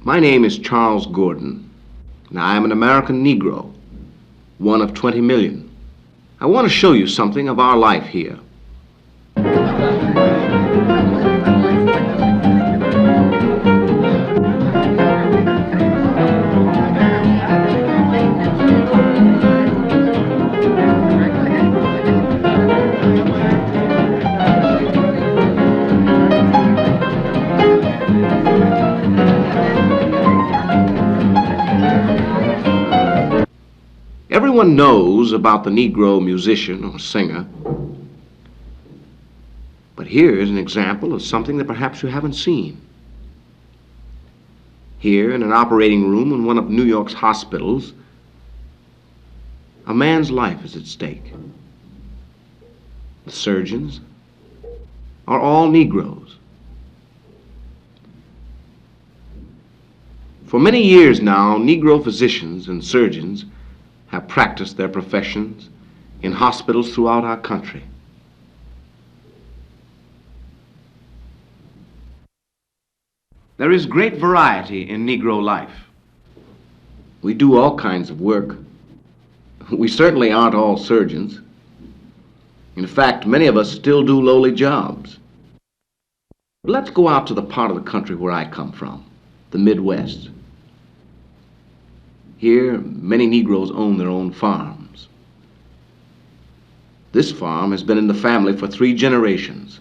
My name is Charles Gordon. Now, I am an American Negro, one of 20 million. I want to show you something of our life here. Everyone knows about the Negro musician or singer, but here is an example of something that perhaps you haven't seen. Here in an operating room in one of New York's hospitals, a man's life is at stake. The surgeons are all Negroes. For many years now, Negro physicians and surgeons have practiced their professions in hospitals throughout our country. There is great variety in Negro life. We do all kinds of work. We certainly aren't all surgeons. In fact, many of us still do lowly jobs. But let's go out to the part of the country where I come from, the Midwest. Here, many Negroes own their own farms. This farm has been in the family for 3 generations.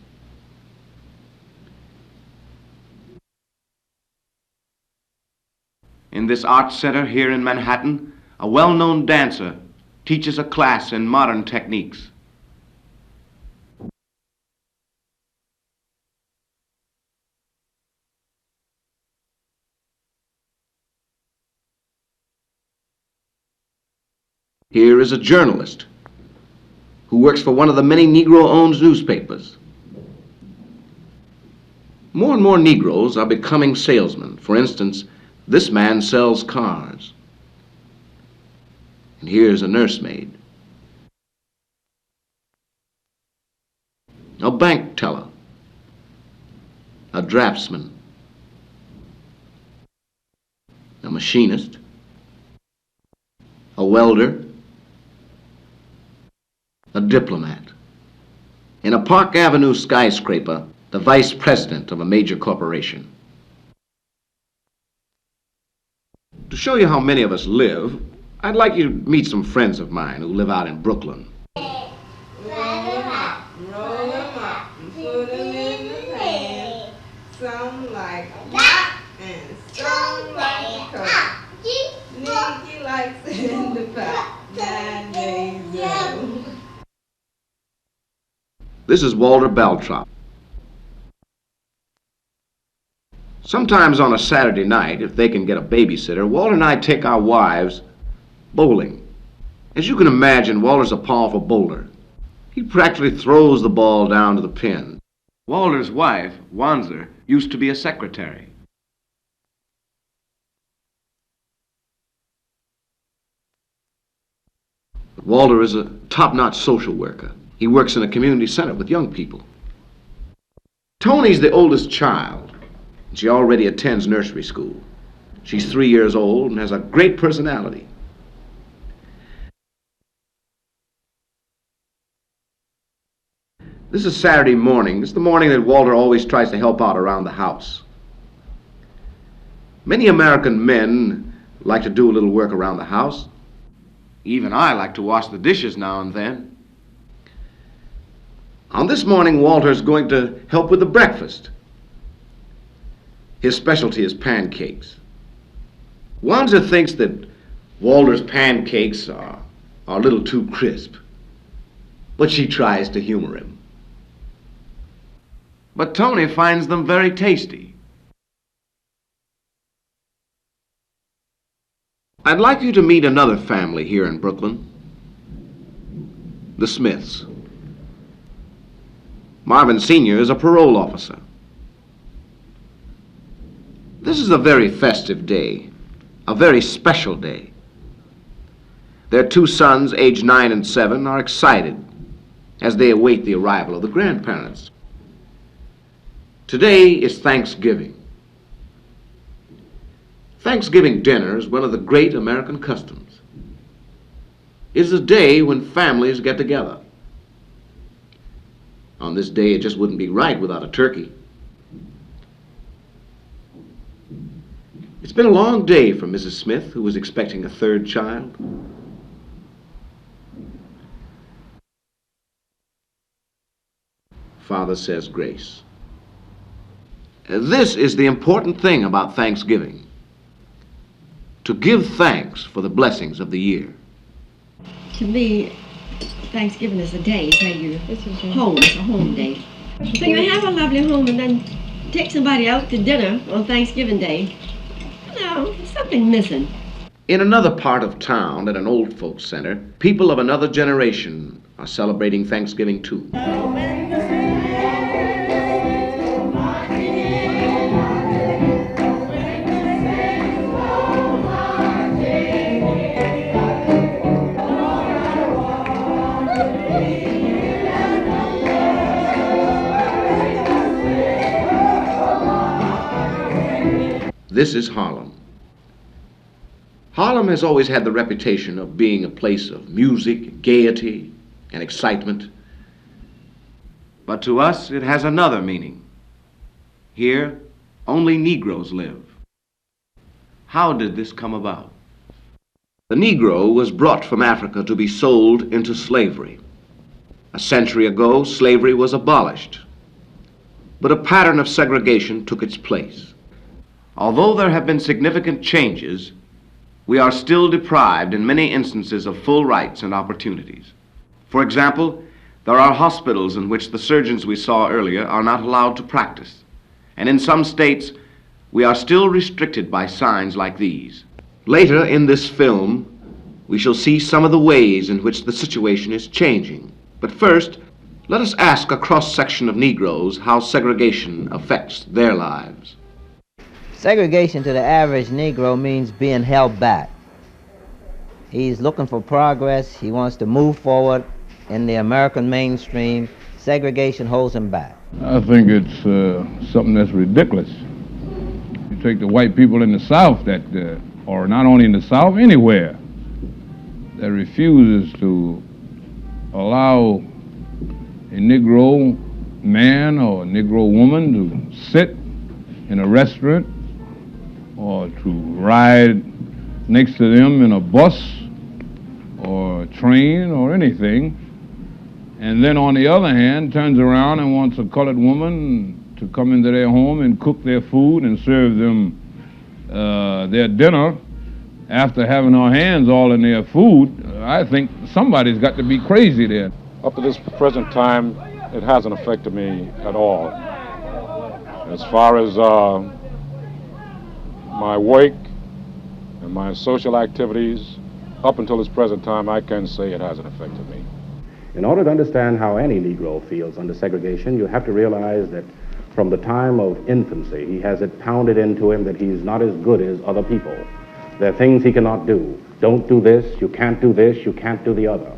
In this art center here in Manhattan, a well-known dancer teaches a class in modern techniques. Here is a journalist who works for one of the many Negro-owned newspapers. More and more Negroes are becoming salesmen. For instance, this man sells cars. And here's a nursemaid. A bank teller. A draftsman. A machinist. A welder. A diplomat. In a Park Avenue skyscraper, the vice president of a major corporation. To show you how many of us live, I'd like you to meet some friends of mine who live out in Brooklyn. Roll 'em up, and put 'em in the pan. Some like that and some like a coat. Nicky likes it in the pot. 9 days old. This is Walter Beltrop. Sometimes on a Saturday night, if they can get a babysitter, Walter and I take our wives bowling. As you can imagine, Walter's a powerful bowler. He practically throws the ball down to the pin. Walter's wife, Wanzer, used to be a secretary. But Walter is a top-notch social worker. He works in a community center with young people. Tony's the oldest child. She already attends nursery school. She's 3 years old and has a great personality. This is Saturday morning. It's the morning that Walter always tries to help out around the house. Many American men like to do a little work around the house. Even I like to wash the dishes now and then. On this morning, Walter's going to help with the breakfast. His specialty is pancakes. Wanzer thinks that Walter's pancakes are a little too crisp, but she tries to humor him. But Tony finds them very tasty. I'd like you to meet another family here in Brooklyn, the Smiths. Marvin Sr. is a parole officer. This is a very festive day, a very special day. Their 2 sons, aged 9 and 7, are excited as they await the arrival of the grandparents. Today is Thanksgiving. Thanksgiving dinner is one of the great American customs. It is a day when families get together. On this day, it just wouldn't be right without a turkey. It's been a long day for Mrs. Smith, who was expecting a third child. Father says grace. This is the important thing about Thanksgiving: to give thanks for the blessings of the year. To me, Thanksgiving is a day where you're home. It's a home day. So you have a lovely home and then take somebody out to dinner on Thanksgiving Day. No, there's something missing. In another part of town, at an old folks center, people of another generation are celebrating Thanksgiving too. This is Harlem. Harlem has always had the reputation of being a place of music, gaiety, and excitement. But to us, it has another meaning. Here, only Negroes live. How did this come about? The Negro was brought from Africa to be sold into slavery. A century ago, slavery was abolished, but a pattern of segregation took its place. Although there have been significant changes, we are still deprived in many instances of full rights and opportunities. For example, there are hospitals in which the surgeons we saw earlier are not allowed to practice. And in some states, we are still restricted by signs like these. Later in this film, we shall see some of the ways in which the situation is changing. But first, let us ask a cross-section of Negroes how segregation affects their lives. Segregation to the average Negro means being held back. He's looking for progress. He wants to move forward in the American mainstream. Segregation holds him back. I think it's something that's ridiculous. You take the white people in the South that, or not only in the South, anywhere, that refuses to allow a Negro man or a Negro woman to sit in a restaurant or to ride next to them in a bus or a train or anything, and then on the other hand turns around and wants a colored woman to come into their home and cook their food and serve them their dinner after having our hands all in their food. I think somebody's got to be crazy there. Up to this present time, it hasn't affected me at all. As far as my work and my social activities, up until this present time, I can say it hasn't affected me. In order to understand how any Negro feels under segregation, you have to realize that from the time of infancy, he has it pounded into him that he's not as good as other people. There are things he cannot do. Don't do this, you can't do this, you can't do the other.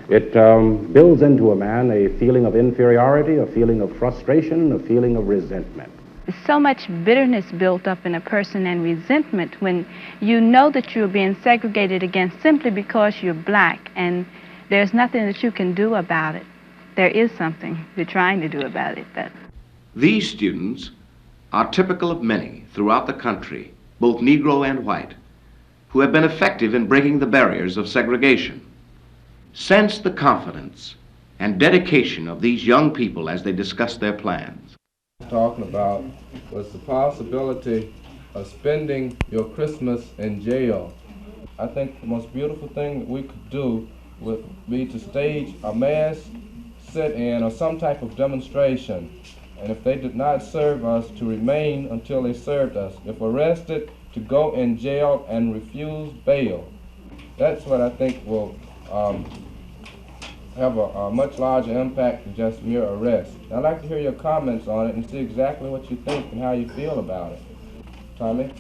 It builds into a man a feeling of inferiority, a feeling of frustration, a feeling of resentment. So much bitterness built up in a person and resentment when you know that you're being segregated against simply because you're black and there's nothing that you can do about it. There is something you're trying to do about it. These students are typical of many throughout the country, both Negro and white, who have been effective in breaking the barriers of segregation. Sense the confidence and dedication of these young people as they discuss their plans. Talking about was the possibility of spending your Christmas in jail. I think the most beautiful thing that we could do would be to stage a mass sit-in or some type of demonstration. And if they did not serve us, to remain until they served us. If arrested, to go in jail and refuse bail. That's what I think will have a much larger impact than just mere arrest. I'd like to hear your comments on it and see exactly what you think and how you feel about it. Tommy?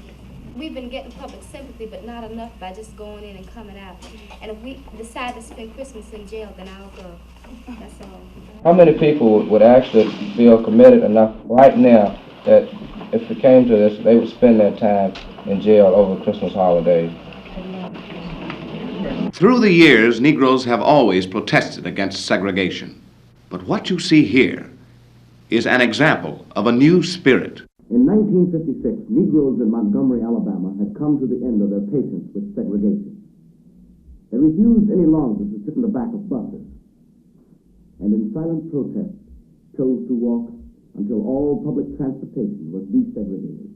We've been getting public sympathy, but not enough by just going in and coming out. And if we decide to spend Christmas in jail, then I'll go. That's all. How many people would actually feel committed enough right now that if it came to this, they would spend their time in jail over the Christmas holidays. Through the years, Negroes have always protested against segregation. But what you see here is an example of a new spirit. In 1956, Negroes in Montgomery, Alabama had come to the end of their patience with segregation. They refused any longer to sit in the back of buses, and in silent protest chose to walk until all public transportation was desegregated.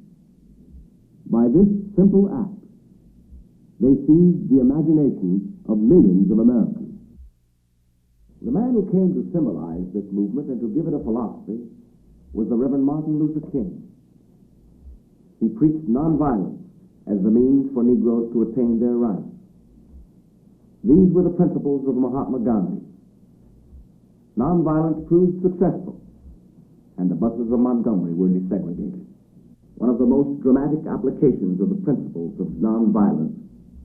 By this simple act, they seized the imagination of millions of Americans. The man who came to symbolize this movement and to give it a philosophy was the Reverend Martin Luther King. He preached nonviolence as the means for Negroes to attain their rights. These were the principles of Mahatma Gandhi. Nonviolence proved successful, and the buses of Montgomery were desegregated. One of the most dramatic applications of the principles of nonviolence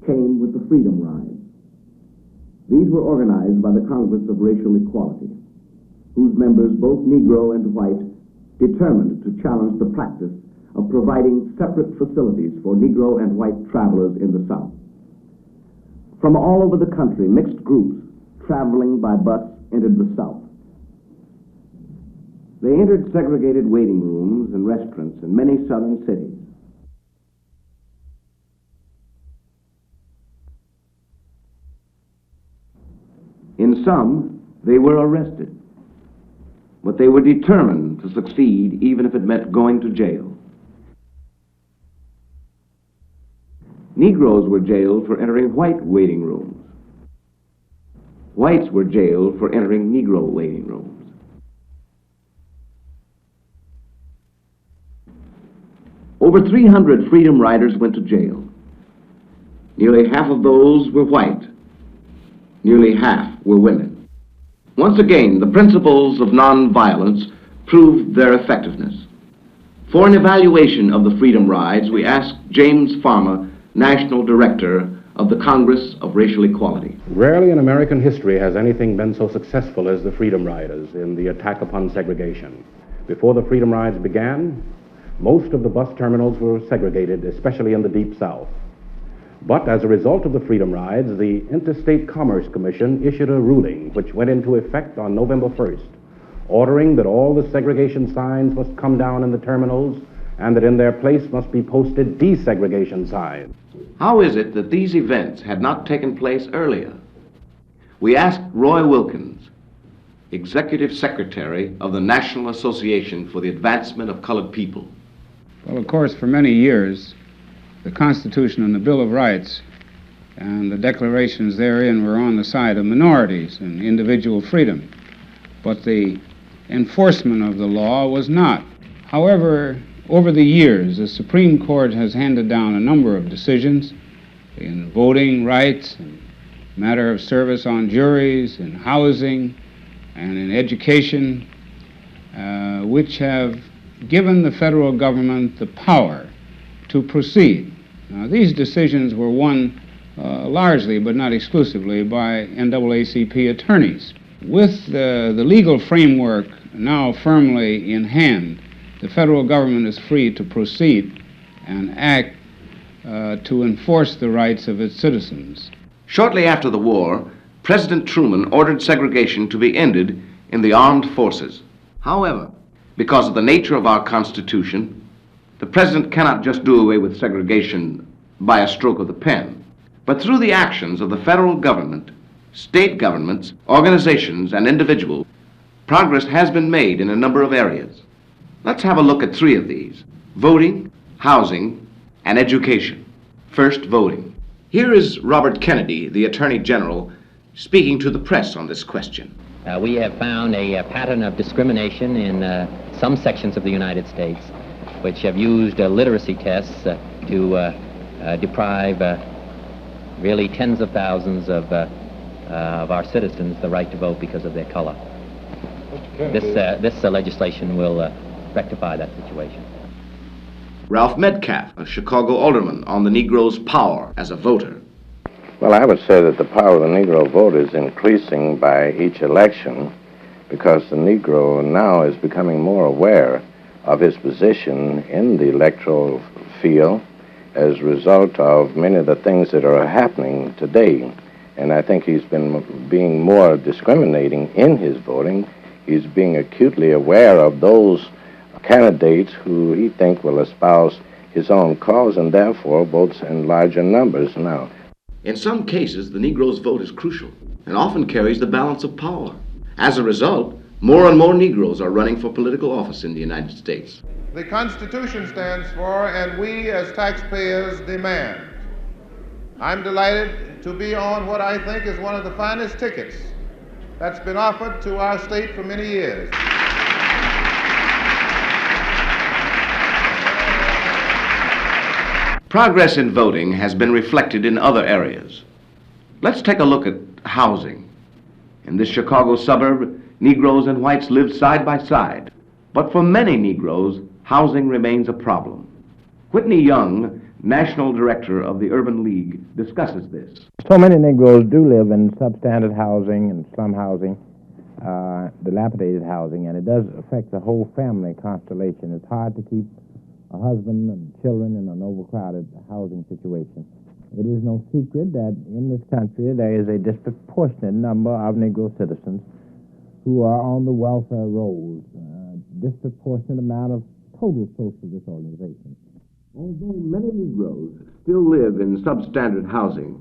came with the Freedom Rides. These were organized by the Congress of Racial Equality, whose members, both Negro and white, determined to challenge the practice of providing separate facilities for Negro and white travelers in the South. From all over the country, mixed groups traveling by bus entered the South. They entered segregated waiting rooms and restaurants in many southern cities. In some, they were arrested, but they were determined to succeed even if it meant going to jail. Negroes were jailed for entering white waiting rooms. Whites were jailed for entering Negro waiting rooms. Over 300 Freedom Riders went to jail. Nearly half of those were white. Nearly half were women. Once again, the principles of nonviolence proved their effectiveness. For an evaluation of the Freedom Rides, we asked James Farmer, National Director of the Congress of Racial Equality. Rarely in American history has anything been so successful as the Freedom Riders in the attack upon segregation. Before the Freedom Rides began, most of the bus terminals were segregated, especially in the Deep South. But as a result of the Freedom Rides, the Interstate Commerce Commission issued a ruling which went into effect on November 1st, ordering that all the segregation signs must come down in the terminals and that in their place must be posted desegregation signs. How is it that these events had not taken place earlier? We asked Roy Wilkins, Executive Secretary of the National Association for the Advancement of Colored People. Well, of course, for many years, the Constitution and the Bill of Rights and the declarations therein were on the side of minorities and individual freedom, but the enforcement of the law was not. However, over the years, the Supreme Court has handed down a number of decisions in voting rights, in matter of service on juries, in housing, and in education, which have given the federal government the power to proceed. Now, these decisions were won largely, but not exclusively, by NAACP attorneys. With the legal framework now firmly in hand, the federal government is free to proceed and act to enforce the rights of its citizens. Shortly after the war, President Truman ordered segregation to be ended in the armed forces. However, because of the nature of our Constitution, the President cannot just do away with segregation by a stroke of the pen, but through the actions of the federal government, state governments, organizations, and individuals, progress has been made in a number of areas. Let's have a look at three of these: voting, housing, and education. First, voting. Here is Robert Kennedy, the Attorney General, speaking to the press on this question. We have found a pattern of discrimination in some sections of the United States, which have used literacy tests to deprive really tens of thousands of our citizens the right to vote because of their color. This legislation will rectify that situation. Ralph Metcalf, a Chicago alderman, on the Negro's power as a voter. Well, I would say that the power of the Negro vote is increasing by each election because the Negro now is becoming more aware of his position in the electoral field as a result of many of the things that are happening today. And I think he's been being more discriminating in his voting. He's being acutely aware of those candidates who he thinks will espouse his own cause and therefore votes in larger numbers now. In some cases, the Negro's vote is crucial and often carries the balance of power. As a result, more and more Negroes are running for political office in the United States. The Constitution stands for, and we as taxpayers demand. I'm delighted to be on what I think is one of the finest tickets that's been offered to our state for many years. Progress in voting has been reflected in other areas. Let's take a look at housing. In this Chicago suburb, Negroes and whites live side by side. But for many Negroes, housing remains a problem. Whitney Young, National Director of the Urban League, discusses this. So many Negroes do live in substandard housing and slum housing, dilapidated housing, and it does affect the whole family constellation. It's hard to keep a husband and children in an overcrowded housing situation. It is no secret that in this country there is a disproportionate number of Negro citizens who are on the welfare rolls, disproportionate amount of total social disorganization. Although many Negroes still live in substandard housing,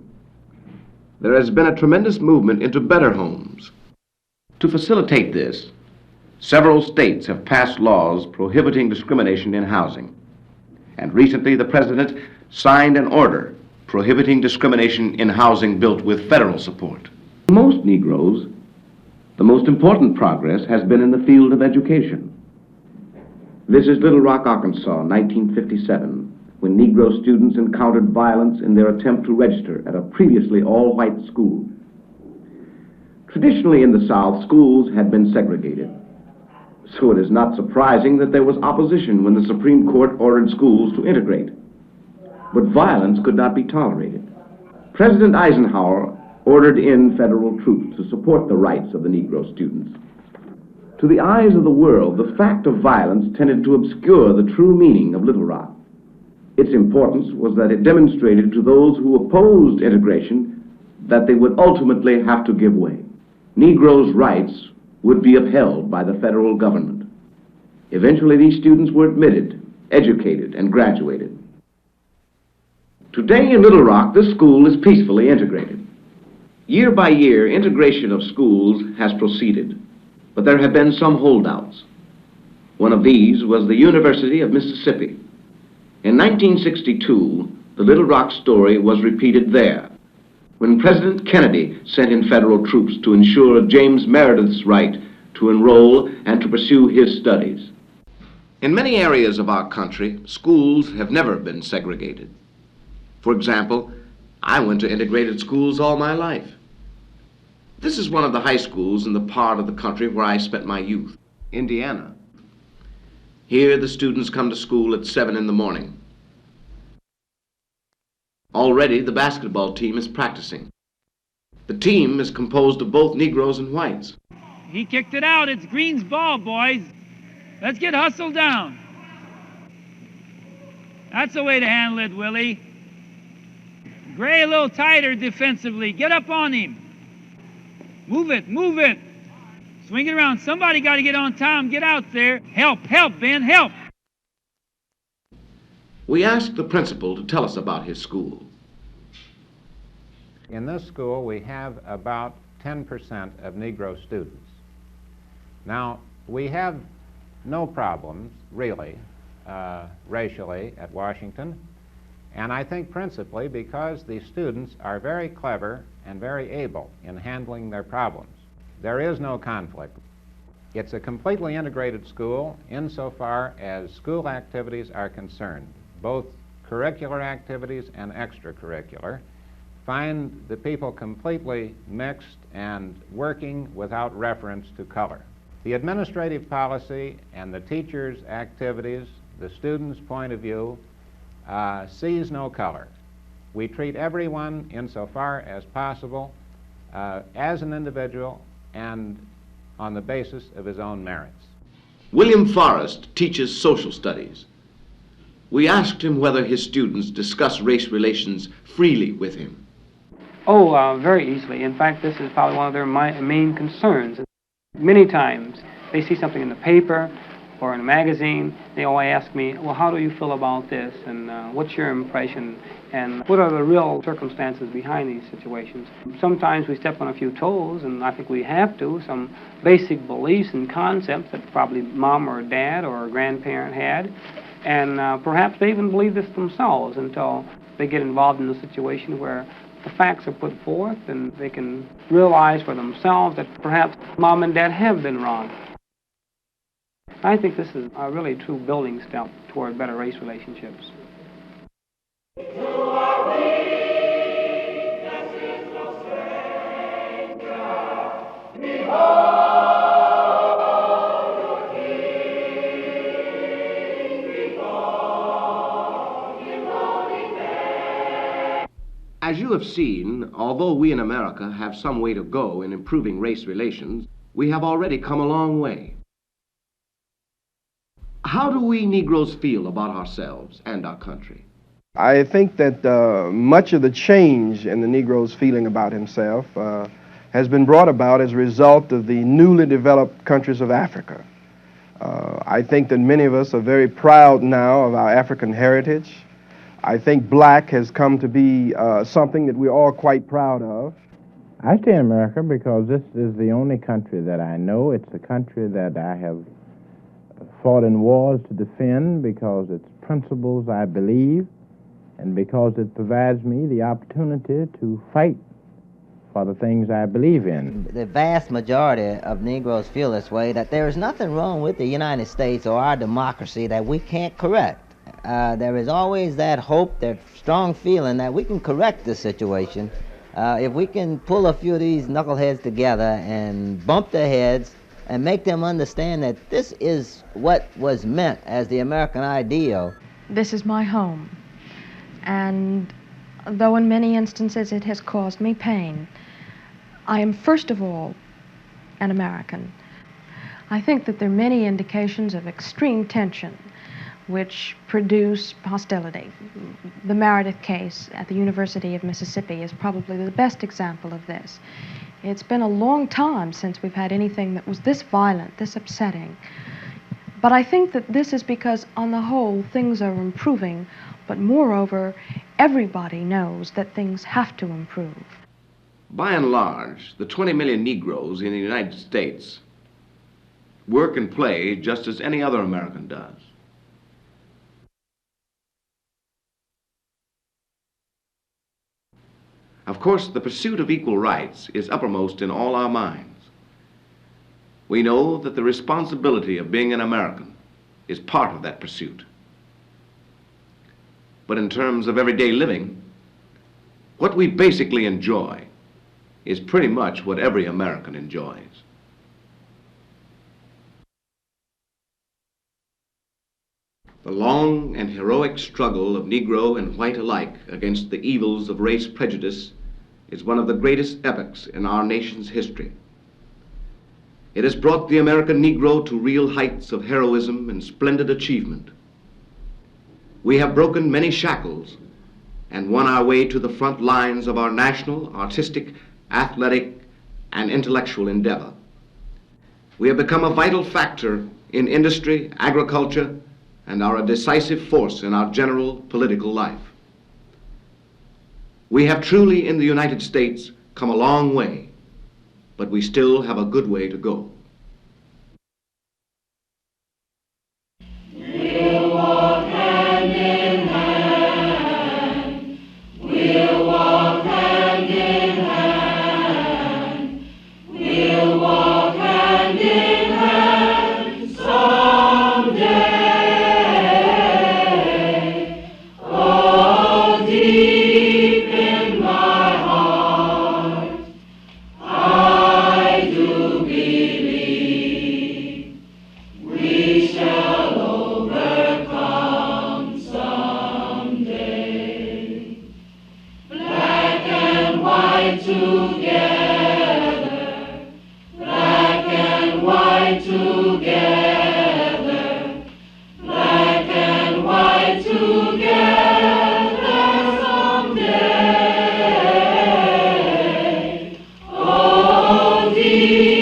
there has been a tremendous movement into better homes. To facilitate this, several states have passed laws prohibiting discrimination in housing. And recently, the President signed an order prohibiting discrimination in housing built with federal support. For most Negroes, the most important progress has been in the field of education. This is Little Rock, Arkansas, 1957, when Negro students encountered violence in their attempt to register at a previously all-white school. Traditionally in the South, schools had been segregated. So it is not surprising that there was opposition when the Supreme Court ordered schools to integrate. But violence could not be tolerated. President Eisenhower ordered in federal troops to support the rights of the Negro students. To the eyes of the world, the fact of violence tended to obscure the true meaning of Little Rock. Its importance was that it demonstrated to those who opposed integration that they would ultimately have to give way. Negroes' rights would be upheld by the federal government. Eventually, these students were admitted, educated, and graduated. Today in Little Rock, this school is peacefully integrated. Year by year, integration of schools has proceeded, but there have been some holdouts. One of these was the University of Mississippi. In 1962, the Little Rock story was repeated there, when President Kennedy sent in federal troops to ensure James Meredith's right to enroll and to pursue his studies. In many areas of our country, schools have never been segregated. For example, I went to integrated schools all my life. This is one of the high schools in the part of the country where I spent my youth, Indiana. Here, the students come to school at 7 in the morning. Already, the basketball team is practicing. The team is composed of both Negroes and whites. He kicked it out. It's Green's ball, boys. Let's get hustled down. That's the way to handle it, Willie. Gray a little tighter defensively. Get up on him. Move it, move it. Swing it around. Somebody got to get on Tom. Get out there. Help, help, Ben, help. We asked the principal to tell us about his school. In this school, we have about 10% of Negro students. Now, we have no problems, really, racially at Washington, and I think principally because the students are very clever and very able in handling their problems. There is no conflict. It's a completely integrated school insofar as school activities are concerned, both curricular activities and extracurricular. Find the people completely mixed and working without reference to color. The administrative policy and the teachers' activities, the students' point of view, sees no color. We treat everyone insofar as possible as an individual and on the basis of his own merits. William Forrest teaches social studies. We asked him whether his students discuss race relations freely with him. Oh, very easily. In fact, this is probably one of their main concerns. Many times they see something in the paper or in a magazine, they always ask me, well, how do you feel about this? And what's your impression? And what are the real circumstances behind these situations? Sometimes we step on a few toes, and I think we have to. Some basic beliefs and concepts that probably mom or dad or a grandparent had. And perhaps they even believe this themselves until they get involved in a situation where the facts are put forth and they can realize for themselves that perhaps mom and dad have been wrong. I think this is a really true building step toward better race relationships. As you have seen, although we in America have some way to go in improving race relations, we have already come a long way. How do we Negroes feel about ourselves and our country? I think that much of the change in the Negro's feeling about himself has been brought about as a result of the newly developed countries of Africa. I think that many of us are very proud now of our African heritage. I think black has come to be something that we're all quite proud of. I stay in America because this is the only country that I know. It's the country that I have fought in wars to defend because its principles I believe, and because it provides me the opportunity to fight for the things I believe in. The vast majority of Negroes feel this way, that there is nothing wrong with the United States or our democracy that we can't correct. There is always that hope, that strong feeling that we can correct the situation if we can pull a few of these knuckleheads together and bump their heads and make them understand that this is what was meant as the American ideal. This is my home, and though in many instances it has caused me pain, I am first of all an American. I think that there are many indications of extreme tension which produce hostility. The Meredith case at the University of Mississippi is probably the best example of this. It's been a long time since we've had anything that was this violent, this upsetting. But I think that this is because, on the whole, things are improving, but moreover, everybody knows that things have to improve. By and large, the 20 million Negroes in the United States work and play just as any other American does. Of course, the pursuit of equal rights is uppermost in all our minds. We know that the responsibility of being an American is part of that pursuit. But in terms of everyday living, what we basically enjoy is pretty much what every American enjoys. The long and heroic struggle of Negro and white alike against the evils of race prejudice is one of the greatest epochs in our nation's history. It has brought the American Negro to real heights of heroism and splendid achievement. We have broken many shackles and won our way to the front lines of our national, artistic, athletic, and intellectual endeavor. We have become a vital factor in industry, agriculture, and are a decisive force in our general political life. We have truly, in the United States, come a long way, but we still have a good way to go. We'll walk hand in hand. We'll walk hand in hand. We'll walk hand in hand someday. Oh, deep in my heart, I do believe. free.